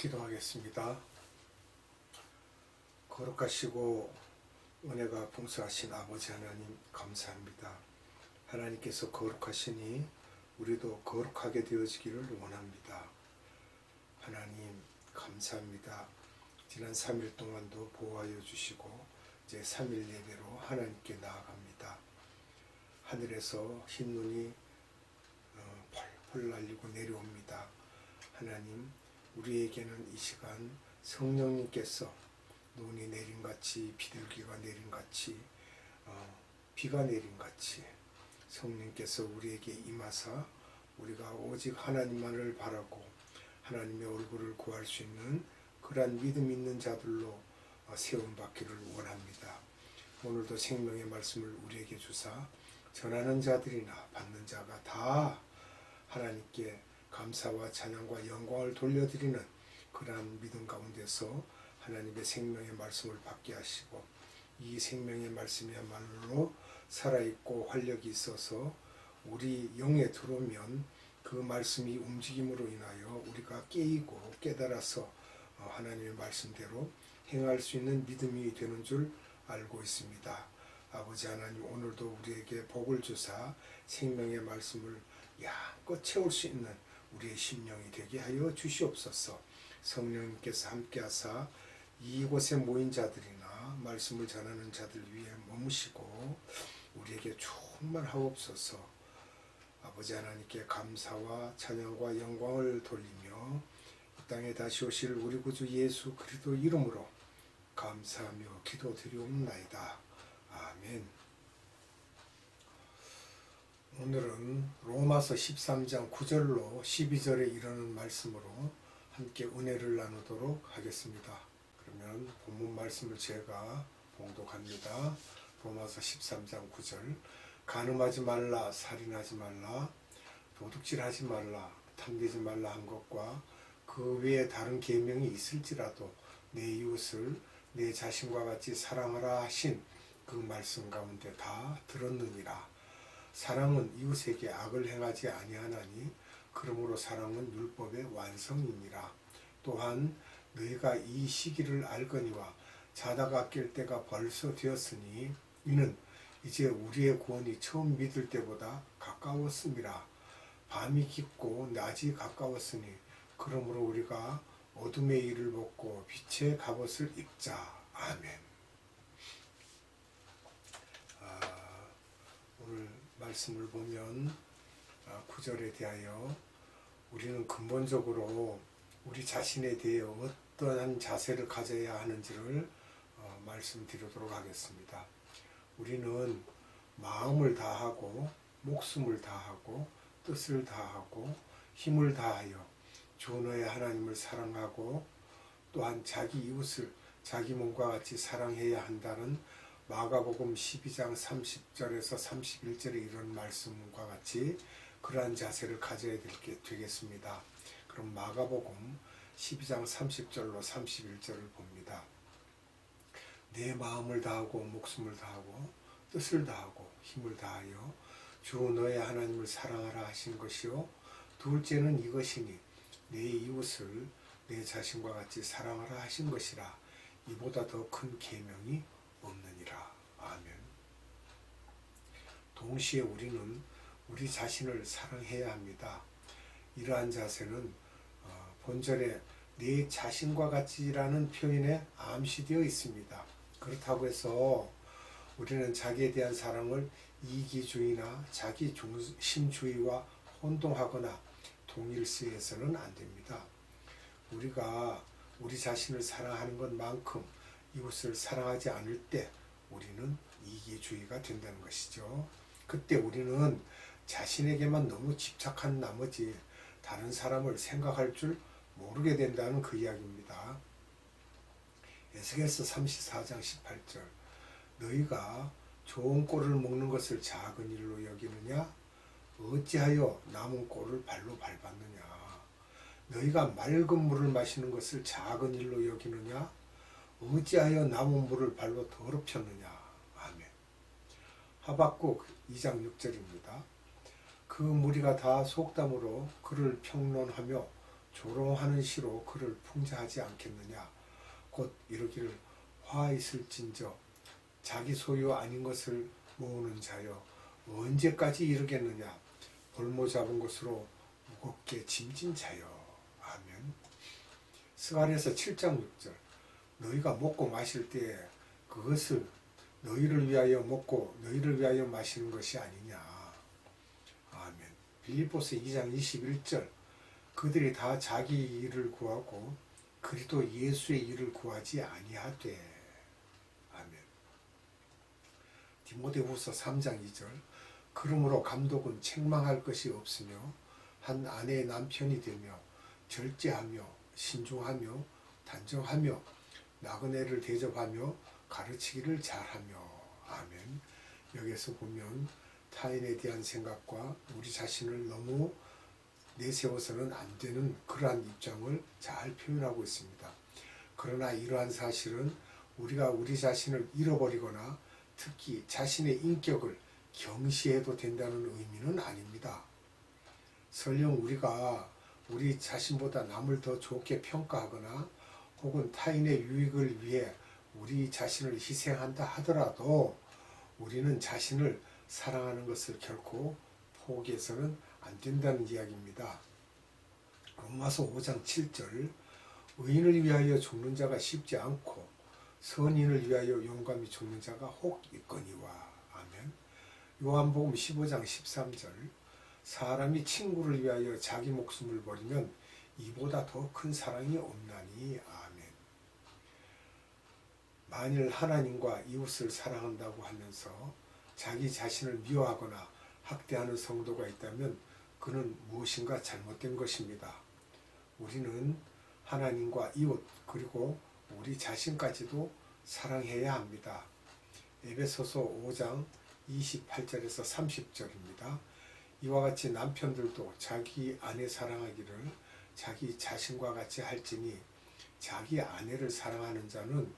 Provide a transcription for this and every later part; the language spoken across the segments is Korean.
기도하겠습니다. 거룩하시고 은혜가 풍성하신 아버지 하나님 감사합니다. 하나님께서 거룩하시니 우리도 거룩하게 되어지기를 원합니다. 하나님 감사합니다. 지난 3일 동안도 보호하여 주시고 이제 3일 예배로 하나님께 나아갑니다. 하늘에서 흰눈이 펄펄 날리고 내려옵니다. 하나님, 우리에게는 이 시간 성령님께서 눈이 내린같이 비둘기가 내린같이 비가 내린같이 성령님께서 우리에게 임하사 우리가 오직 하나님만을 바라고 하나님의 얼굴을 구할 수 있는 그러한 믿음 있는 자들로 세움받기를 원합니다. 오늘도 생명의 말씀을 우리에게 주사 전하는 자들이나 받는 자가 다 하나님께 감사와 찬양과 영광을 돌려드리는 그러한 믿음 가운데서 하나님의 생명의 말씀을 받게 하시고 이 생명의 말씀이야말로 살아있고 활력이 있어서 우리 영에 들어오면 그 말씀이 움직임으로 인하여 우리가 깨이고 깨달아서 하나님의 말씀대로 행할 수 있는 믿음이 되는 줄 알고 있습니다. 아버지 하나님, 오늘도 우리에게 복을 주사 생명의 말씀을 양껏 채울 수 있는 우리의 심령이 되게 하여 주시옵소서. 성령님께서 함께하사 이곳에 모인 자들이나 말씀을 전하는 자들 위에 머무시고 우리에게 충만하옵소서. 아버지 하나님께 감사와 찬양과 영광을 돌리며 이 땅에 다시 오실 우리 구주 예수 그리스도 이름으로 감사하며 기도드리옵나이다. 아멘. 오늘은 로마서 13장 9절로 12절에 이르는 말씀으로 함께 은혜를 나누도록 하겠습니다. 그러면 본문 말씀을 제가 봉독합니다. 로마서 13장 9절. 간음하지 말라, 살인하지 말라, 도둑질하지 말라, 탐내지 말라 한 것과 그 외에 다른 계명이 있을지라도 내 이웃을 내 자신과 같이 사랑하라 하신 그 말씀 가운데 다 들었느니라. 사랑은 이웃에게 악을 행하지 아니하나니 그러므로 사랑은 율법의 완성이니라. 또한 너희가 이 시기를 알거니와 자다가 깰 때가 벌써 되었으니 이는 이제 우리의 구원이 처음 믿을 때보다 가까웠음이라. 밤이 깊고 낮이 가까웠으니 그러므로 우리가 어둠의 일을 벗고 빛의 갑옷을 입자. 아멘. 오늘 말씀을 보면 9절에 대하여 우리는 근본적으로 우리 자신에 대해 어떠한 자세를 가져야 하는지를 말씀드리도록 하겠습니다. 우리는 마음을 다하고 목숨을 다하고 뜻을 다하고 힘을 다하여 주 너의 하나님을 사랑하고 또한 자기 이웃을 자기 몸과 같이 사랑해야 한다는 마가복음 12장 30절에서 31절에 이런 말씀과 같이 그러한 자세를 가져야 되겠습니다. 그럼 마가복음 12장 30절로 31절을 봅니다. 내 마음을 다하고 목숨을 다하고 뜻을 다하고 힘을 다하여 주 너의 하나님을 사랑하라 하신 것이요 둘째는 이것이니 내 이웃을 내 자신과 같이 사랑하라 하신 것이라. 이보다 더 큰 계명이 없느니라. 아멘. 동시에 우리는 우리 자신을 사랑해야 합니다. 이러한 자세는 본절에 내 자신과 같이라는 표현에 암시되어 있습니다. 그렇다고 해서 우리는 자기에 대한 사랑을 이기주의나 자기 중심주의와 혼동하거나 동일시해서는 안 됩니다. 우리가 우리 자신을 사랑하는 것만큼 이웃을 사랑하지 않을 때 우리는 이기주의가 된다는 것이죠. 그때 우리는 자신에게만 너무 집착한 나머지 다른 사람을 생각할 줄 모르게 된다는 그 이야기입니다. 에스겔서 34장 18절. 너희가 좋은 꼴을 먹는 것을 작은 일로 여기느냐? 어찌하여 남은 꼴을 발로 밟았느냐? 너희가 맑은 물을 마시는 것을 작은 일로 여기느냐? 어찌하여 남은 물을 발로 더럽혔느냐? 아멘. 하박국 2장 6절입니다. 그 무리가 다 속담으로 그를 평론하며 조롱하는 시로 그를 풍자하지 않겠느냐. 곧 이르기를 화 있을진저 자기 소유 아닌 것을 모으는 자여 언제까지 이르겠느냐. 볼모 잡은 것으로 무겁게 짐진 자여. 아멘. 스가랴서 7장 6절 너희가 먹고 마실 때에 그것을 너희를 위하여 먹고 너희를 위하여 마시는 것이 아니냐. 아멘. 빌립보서 2장 21절 그들이 다 자기 일을 구하고 그리스도 예수의 일을 구하지 아니하되. 아멘. 디모데후서 3장 2절 그러므로 감독은 책망할 것이 없으며 한 아내의 남편이 되며 절제하며 신중하며 단정하며 나그네를 대접하며 가르치기를 잘하며. 아멘. 여기서 보면 타인에 대한 생각과 우리 자신을 너무 내세워서는 안 되는 그러한 입장을 잘 표현하고 있습니다. 그러나 이러한 사실은 우리가 우리 자신을 잃어버리거나 특히 자신의 인격을 경시해도 된다는 의미는 아닙니다. 설령 우리가 우리 자신보다 남을 더 좋게 평가하거나 혹은 타인의 유익을 위해 우리 자신을 희생한다 하더라도 우리는 자신을 사랑하는 것을 결코 포기해서는 안 된다는 이야기입니다. 로마서 5장 7절 의인을 위하여 죽는 자가 쉽지 않고 선인을 위하여 용감히 죽는 자가 혹 있거니와. 아멘. 요한복음 15장 13절 사람이 친구를 위하여 자기 목숨을 버리면 이보다 더 큰 사랑이 없나니. 아멘. 만일 하나님과 이웃을 사랑한다고 하면서 자기 자신을 미워하거나 학대하는 성도가 있다면 그는 무엇인가 잘못된 것입니다. 우리는 하나님과 이웃 그리고 우리 자신까지도 사랑해야 합니다. 에베소서 5장 28절에서 30절입니다. 이와 같이 남편들도 자기 아내 사랑하기를 자기 자신과 같이 할지니 자기 아내를 사랑하는 자는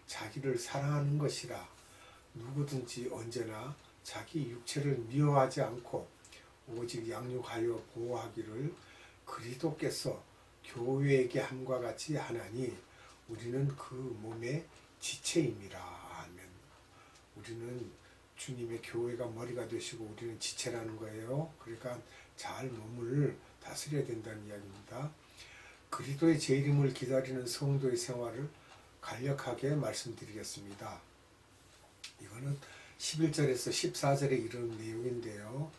자기를 사랑하는 것이라. 누구든지 언제나 자기 육체를 미워하지 않고 오직 양육하여 보호하기를 그리스도께서 교회에게 함과 같이 하나니 우리는 그 몸의 지체임이라. 아멘. 우리는 주님의 교회가 머리가 되시고 우리는 지체라는 거예요. 그러니까 잘 몸을 다스려야 된다는 이야기입니다. 그리스도의 재림을 기다리는 성도의 생활을 간략하게 말씀드리겠습니다. 이거는 11절에서 14절에 이르는 내용인데요.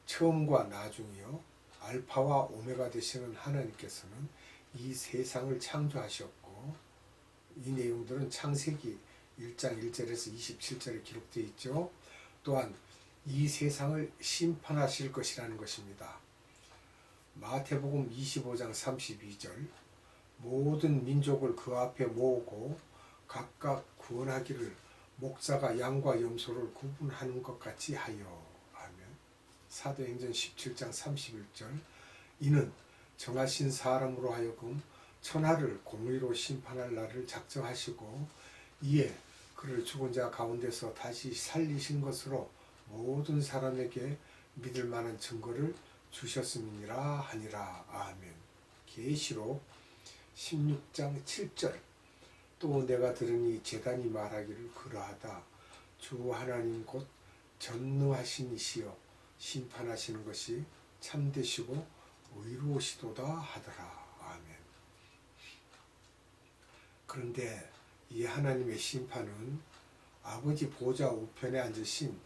처음과 나중이요 알파와 오메가 되시는 하나님께서는 이 세상을 창조하셨고 이 내용들은 창세기 1장 1절에서 27절에 기록되어 있죠. 또한 이 세상을 심판하실 것이라는 것입니다. 마태복음 25장 32절 모든 민족을 그 앞에 모으고 각각 구원하기를 목자가 양과 염소를 구분하는 것 같이 하여. 아멘. 사도행전 17장 31절 이는 정하신 사람으로 하여금 천하를 공의로 심판할 날을 작정하시고 이에 그를 죽은 자 가운데서 다시 살리신 것으로 모든 사람에게 믿을 만한 증거를 주셨음이니라 하니라. 아멘. 계시록 16장 7절 또 내가 들으니 제단이 말하기를 그러하다. 주 하나님 곧 전능하신 이시여 심판하시는 것이 참되시고 의로우시도다 하더라. 아멘. 그런데 이 하나님의 심판은 아버지 보좌 우편에 앉으신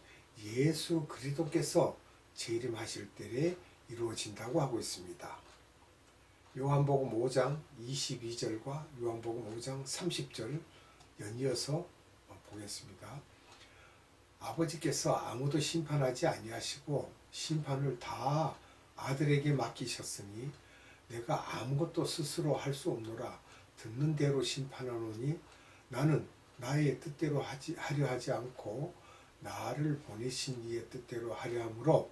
예수 그리스도께서 재림하실 때에 이루어진다고 하고 있습니다. 요한복음 5장 22절과 요한복음 5장 30절 연이어서 보겠습니다. 아버지께서 아무도 심판하지 아니하시고 심판을 다 아들에게 맡기셨으니 내가 아무것도 스스로 할 수 없노라. 듣는 대로 심판하노니 나는 나의 뜻대로 하려 하지 않고 나를 보내신 이의 뜻대로 하려 함으로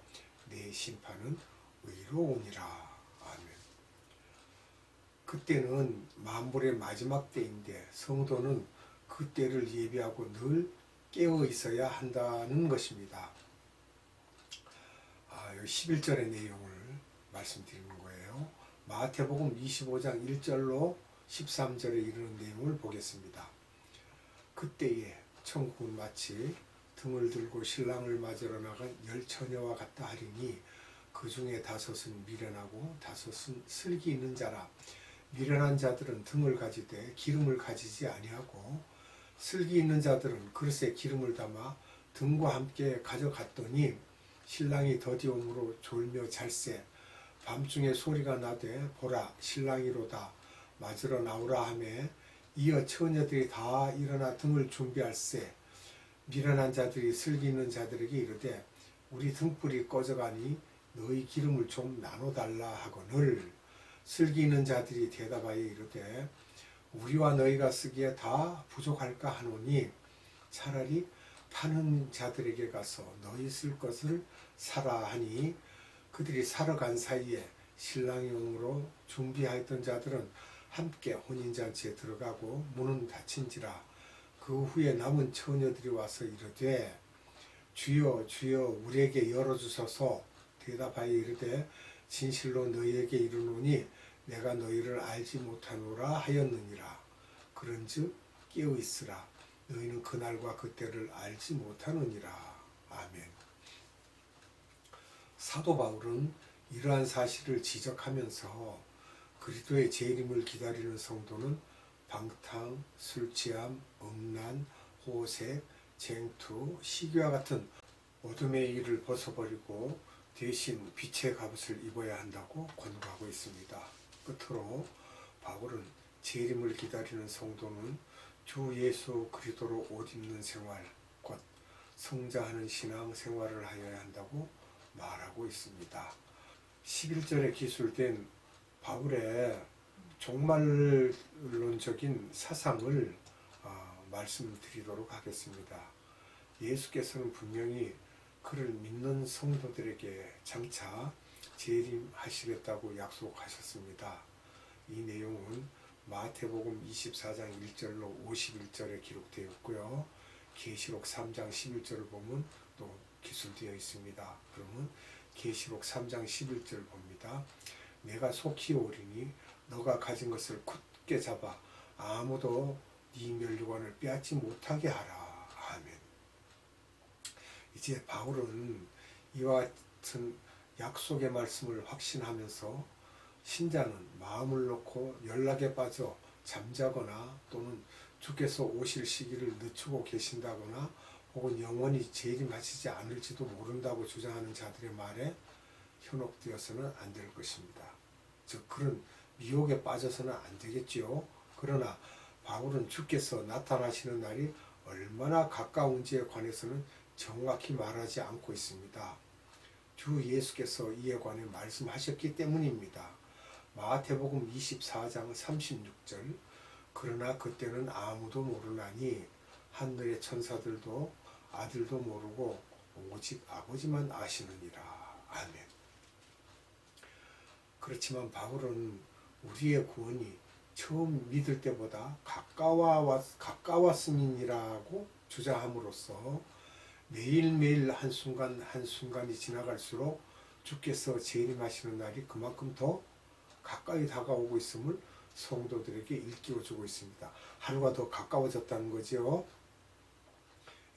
내 심판은 의로우니라. 아멘. 그때는 만물의 마지막 때인데 성도는 그 때를 예비하고 늘 깨어 있어야 한다는 것입니다. 11절의 내용을 말씀드리는 거예요. 마태복음 25장 1절로 13절에 이르는 내용을 보겠습니다. 그때에 천국은 마치 등을 들고 신랑을 맞으러 나간 10처녀와 같다 하리니 그 중에 5은 미련하고 5은 슬기 있는 자라. 미련한 자들은 등을 가지되 기름을 가지지 아니하고 슬기 있는 자들은 그릇에 기름을 담아 등과 함께 가져갔더니 신랑이 더디옴으로 졸며 잘세. 밤중에 소리가 나되 보라 신랑이로다 맞으러 나오라 하매 이어 처녀들이 다 일어나 등을 준비할세. 미련한 자들이 슬기 있는 자들에게 이르되 우리 등불이 꺼져가니 너희 기름을 좀 나눠달라 하거늘 슬기 있는 자들이 대답하여 이르되 우리와 너희가 쓰기에 다 부족할까 하노니 차라리 파는 자들에게 가서 너희 쓸 것을 사라 하니 그들이 사러 간 사이에 신랑이 오므로 준비하였던 자들은 함께 혼인잔치에 들어가고 문은 닫힌지라. 그 후에 남은 처녀들이 와서 이르되 주여 주여 우리에게 열어주소서. 대답하여 이르되 진실로 너희에게 이르노니 내가 너희를 알지 못하노라 하였느니라. 그런즉 깨어있으라. 너희는 그날과 그때를 알지 못하느니라. 아멘. 사도 바울은 이러한 사실을 지적하면서 그리스도의 재림을 기다리는 성도는 방탕, 술취함, 음란, 호색, 쟁투, 시기와 같은 어둠의 일을 벗어버리고 대신 빛의 갑옷을 입어야 한다고 권고하고 있습니다. 끝으로 바울은 재림을 기다리는 성도는 주 예수 그리스도로 옷 입는 생활, 곧 성장하는 신앙 생활을 하여야 한다고 말하고 있습니다. 11절에 기술된 바울의 종말론적인 사상을 말씀드리도록 하겠습니다. 예수께서는 분명히 그를 믿는 성도들에게 장차 재림하시겠다고 약속하셨습니다. 이 내용은 마태복음 24장 1절로 51절에 기록되어 있고요. 계시록 3장 11절을 보면 또 기술되어 있습니다. 그러면 계시록 3장 11절 봅니다. 내가 속히 오리니 너가 가진 것을 굳게 잡아 아무도 네 면류관을 빼앗지 못하게 하라. 아멘. 이제 바울은 이와 같은 약속의 말씀을 확신하면서 신자는 마음을 놓고 연락에 빠져 잠자거나 또는 주께서 오실 시기를 늦추고 계신다거나 혹은 영원히 재림하시지 않을지도 모른다고 주장하는 자들의 말에 현혹되어서는 안 될 것입니다. 즉 그런 미혹에 빠져서는 안 되겠지요. 그러나 바울은 주께서 나타나시는 날이 얼마나 가까운지에 관해서는 정확히 말하지 않고 있습니다. 주 예수께서 이에 관해 말씀하셨기 때문입니다. 마태복음 24장 36절 그러나 그때는 아무도 모르나니 하늘의 천사들도 아들도 모르고 오직 아버지만 아시느니라. 아멘. 그렇지만 바울은 우리의 구원이 처음 믿을 때보다 가까웠음이라고 주장함으로써 매일매일 한순간 한순간이 지나갈수록 주께서 재림하시는 날이 그만큼 더 가까이 다가오고 있음을 성도들에게 일깨워주고 있습니다. 하루가 더 가까워졌다는 거죠.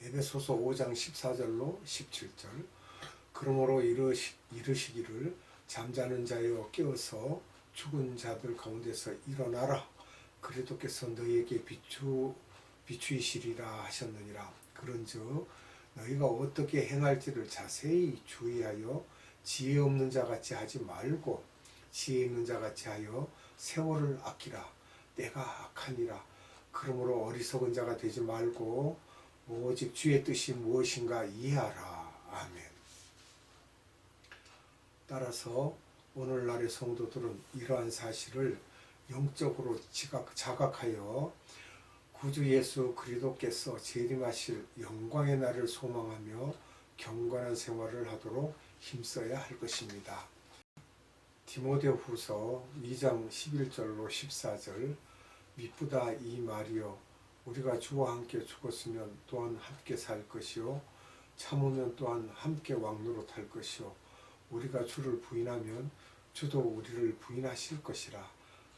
에베소서 5장 14절로 17절 그러므로 이르시기를 잠자는 자여 깨어서 죽은 자들 가운데서 일어나라. 그리스도께서 너희에게 비추이시리라 하셨느니라. 그런즉 너희가 어떻게 행할지를 자세히 주의하여 지혜 없는 자 같이 하지 말고 지혜 있는 자 같이 하여 세월을 아끼라. 때가 악하니라. 그러므로 어리석은 자가 되지 말고 오직 주의 뜻이 무엇인가 이해하라. 아멘. 따라서 오늘날의 성도들은 이러한 사실을 영적으로 자각하여 구주 예수 그리스도께서 재림하실 영광의 날을 소망하며 경건한 생활을 하도록 힘써야 할 것입니다. 디모데후서 2장 11절로 14절 미쁘다 이 말이여 우리가 주와 함께 죽었으면 또한 함께 살 것이요 참으면 또한 함께 왕노로 탈 것이요 우리가 주를 부인하면 주도 우리를 부인하실 것이라.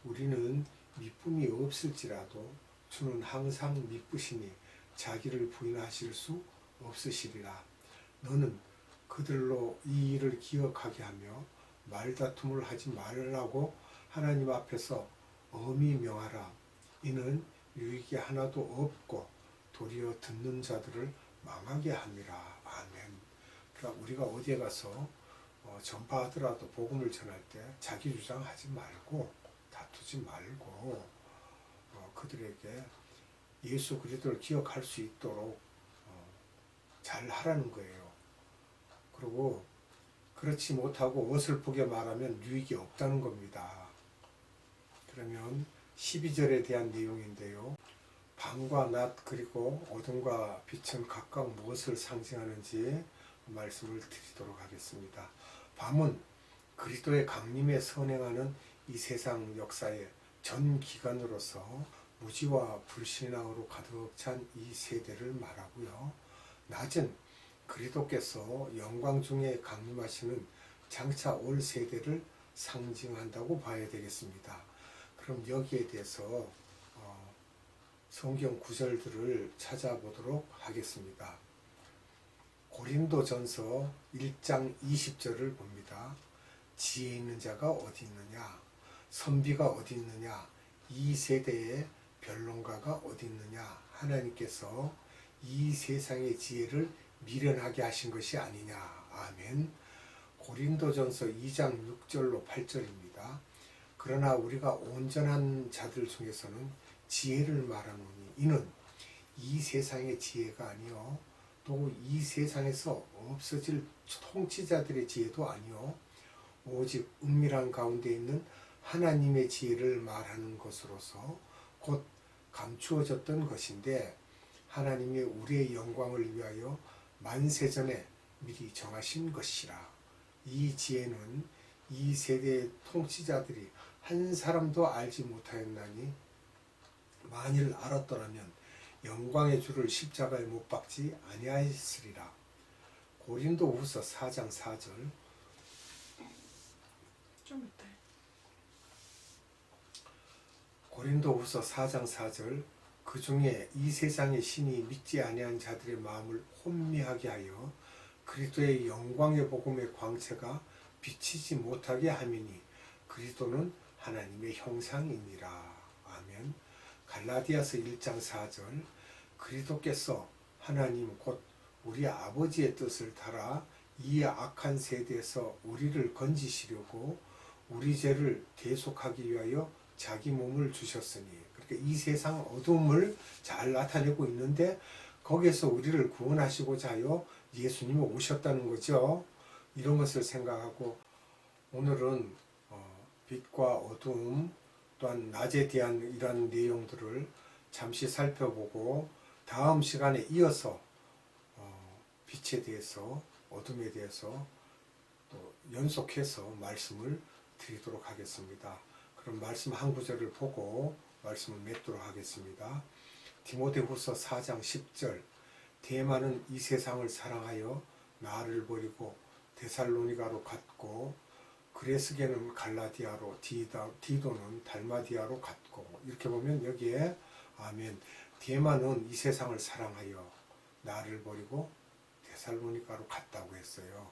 우리는 미쁨이 없을지라도 주는 항상 미쁘시니 자기를 부인하실 수 없으시리라. 너는 그들로 이 일을 기억하게 하며 말다툼을 하지 말라고 하나님 앞에서 엄히 명하라. 이는 유익이 하나도 없고 도리어 듣는 자들을 망하게 함이라. 아멘. 그러니까 우리가 어디에 가서 전파하더라도 복음을 전할 때 자기 주장하지 말고 다투지 말고 그들에게 예수 그리스도를 기억할 수 있도록 잘 하라는 거예요. 그리고 그렇지 못하고 어설프게 말하면 유익이 없다는 겁니다. 그러면 12절에 대한 내용인데요. 밤과 낮 그리고 어둠과 빛은 각각 무엇을 상징하는지 말씀을 드리도록 하겠습니다. 밤은 그리스도의 강림에 선행하는 이 세상 역사의 전 기간으로서 무지와 불신앙으로 가득 찬 이 세대를 말하고요. 낮은 그리스도께서 영광 중에 강림하시는 장차 올 세대를 상징한다고 봐야 되겠습니다. 그럼 여기에 대해서 성경 구절들을 찾아보도록 하겠습니다. 고린도전서 1장 20절을 봅니다. 지혜 있는 자가 어디 있느냐? 선비가 어디 있느냐? 이 세대의 변론가가 어디 있느냐? 하나님께서 이 세상의 지혜를 미련하게 하신 것이 아니냐. 아멘. 고린도전서 2장 6절로 8절입니다. 그러나 우리가 온전한 자들 중에서는 지혜를 말하노니 이는 이 세상의 지혜가 아니요 또 이 세상에서 없어질 통치자들의 지혜도 아니요 오직 은밀한 가운데 있는 하나님의 지혜를 말하는 것으로서 곧 감추어졌던 것인데 하나님이 우리의 영광을 위하여 만세전에 미리 정하신 것이라. 이 지혜는 이 세대의 통치자들이 한 사람도 알지 못하였나니 만일 알았더라면 영광의 주를 십자가에 못 박지 아니하였으리라. 고린도후서 4장 4절. 좀 이따. 고린도후서 4장 4절. 그 중에 이 세상의 신이 믿지 아니한 자들의 마음을 혼미하게 하여 그리스도의 영광의 복음의 광채가 비치지 못하게 함이니 그리스도는 하나님의 형상이니라. 아멘. 갈라디아서 1장 4절. 그리스도께서 하나님 곧 우리 아버지의 뜻을 따라 이 악한 세대에서 우리를 건지시려고 우리 죄를 대속하기 위하여 자기 몸을 주셨으니. 그러니까 이 세상 어둠을 잘 나타내고 있는데 거기에서 우리를 구원하시고자 하여 예수님이 오셨다는 거죠. 이런 것을 생각하고 오늘은 빛과 어둠 또한 낮에 대한 이러한 내용들을 잠시 살펴보고 다음 시간에 이어서 빛에 대해서 어둠에 대해서 또 연속해서 말씀을 드리도록 하겠습니다. 그럼 말씀 한 구절을 보고 말씀을 맺도록 하겠습니다. 디모데후서 4장 10절. 데마는 이 세상을 사랑하여 나를 버리고 데살로니가로 갔고 그레스게는 갈라디아로 디도는 달마디아로 갔고. 이렇게 보면 여기에 아멘. 데마는 이 세상을 사랑하여 나를 버리고 데살로니가로 갔다고 했어요.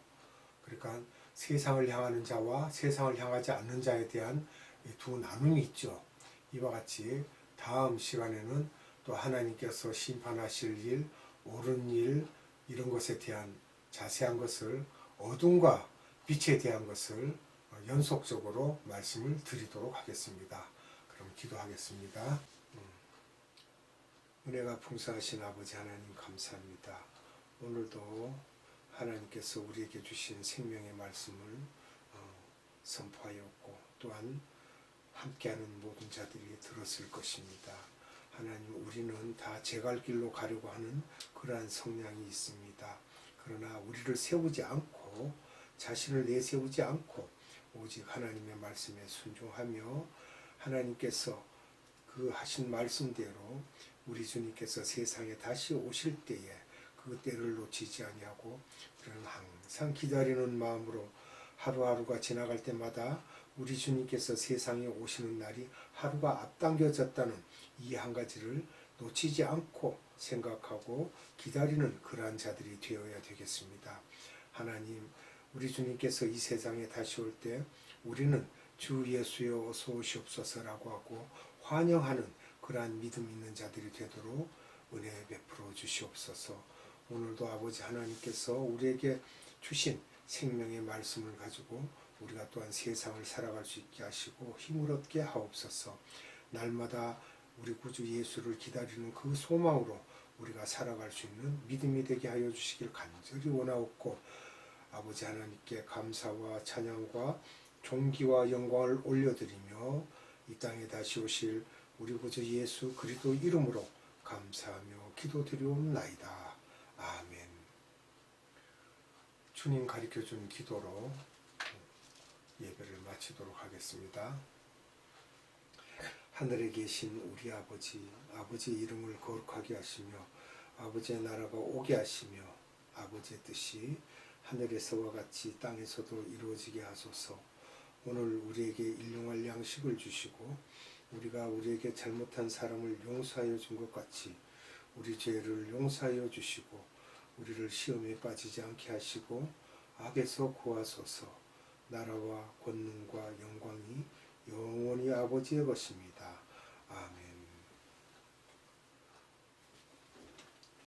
그러니까 세상을 향하는 자와 세상을 향하지 않는 자에 대한 두 나눔이 있죠. 이와 같이 다음 시간에는 또 하나님께서 심판하실 일, 옳은 일 이런 것에 대한 자세한 것을 어둠과 빛에 대한 것을 연속적으로 말씀을 드리도록 하겠습니다. 그럼 기도하겠습니다. 은혜가 풍성하신 아버지 하나님 감사합니다. 오늘도 하나님께서 우리에게 주신 생명의 말씀을 선포하였고 또한 함께하는 모든 자들이 들었을 것입니다. 하나님, 우리는 다 제 갈 길로 가려고 하는 그러한 성향이 있습니다. 그러나 우리를 세우지 않고 자신을 내세우지 않고 오직 하나님의 말씀에 순종하며 하나님께서 그 하신 말씀대로 우리 주님께서 세상에 다시 오실 때에 그 때를 놓치지 아니하고 우리는 항상 기다리는 마음으로 하루하루가 지나갈 때마다 우리 주님께서 세상에 오시는 날이 하루가 앞당겨졌다는 이 한 가지를 놓치지 않고 생각하고 기다리는 그러한 자들이 되어야 되겠습니다. 하나님, 우리 주님께서 이 세상에 다시 올 때 우리는 주 예수여 어서 오시옵소서라고 하고 환영하는 그러한 믿음 있는 자들이 되도록 은혜 베풀어 주시옵소서. 오늘도 아버지 하나님께서 우리에게 주신 생명의 말씀을 가지고 우리가 또한 세상을 살아갈 수 있게 하시고 힘을 얻게 하옵소서. 날마다 우리 구주 예수를 기다리는 그 소망으로 우리가 살아갈 수 있는 믿음이 되게 하여 주시길 간절히 원하옵고, 아버지 하나님께 감사와 찬양과 존귀와 영광을 올려드리며 이 땅에 다시 오실 우리 구주 예수 그리스도 이름으로 감사하며 기도드리옵나이다. 아멘. 주님 가르쳐준 기도로 예배를 마치도록 하겠습니다. 하늘에 계신 우리 아버지, 아버지의 이름을 거룩하게 하시며 아버지의 나라가 오게 하시며 아버지의 뜻이 하늘에서와 같이 땅에서도 이루어지게 하소서. 오늘 우리에게 일용할 양식을 주시고 우리가 우리에게 잘못한 사람을 용서하여 준 것 같이 우리 죄를 용서하여 주시고 우리를 시험에 빠지지 않게 하시고 악에서 구하소서. 나라와 권능과 영광이 영원히 아버지의 것입니다. 아멘.